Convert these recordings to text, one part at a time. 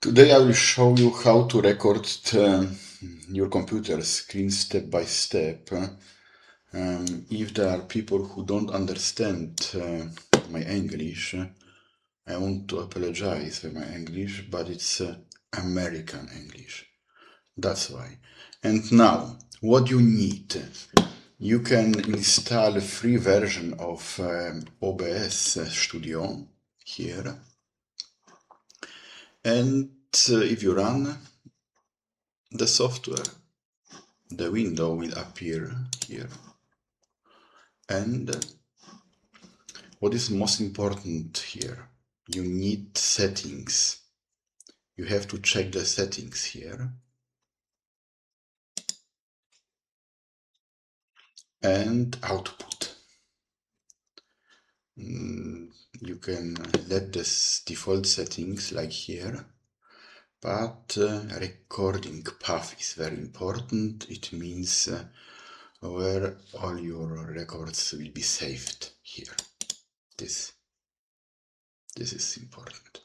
Today I will show you how to record your computer screen step by step. If there are people who don't understand my English, I want to apologize for my English, but it's American English. That's why. And now, what you need? You can install a free version of OBS Studio here. And if you run the software, the window will appear here. And what is most important here? You need settings. You have to check the settings here. And output. You can let this default settings like here. But recording path is very important. It means where all your records will be saved here. This is important.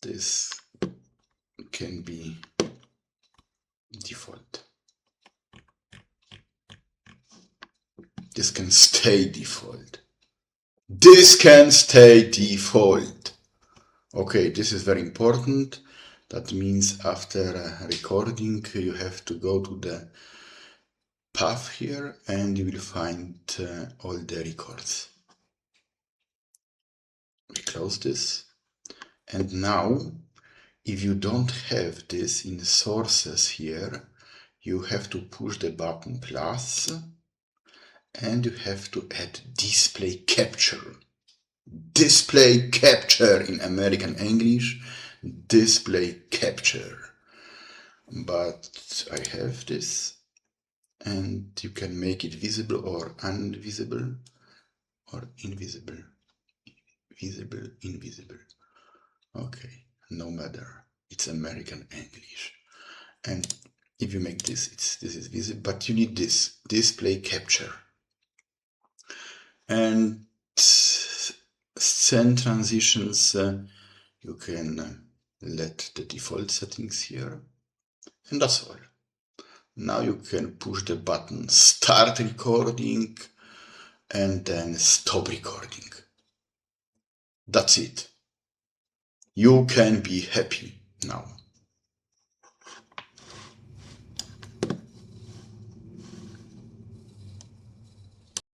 This can be default. This can stay default. This can stay default. Okay, this is very important. That means after recording, you have to go to the path here and you will find all the records. We close this. And now, if you don't have this in sources here, you have to push the button plus and you have to add display capture. Display capture in American English, display capture. But I have this and you can make it visible or invisible or invisible. Visible, invisible. Okay, no matter. It's American English. And if you make this, this is visible, but you need this display capture. And scene transitions, you can let the default settings here. And that's all. Now you can push the button start recording and then stop recording. That's it. You can be happy now.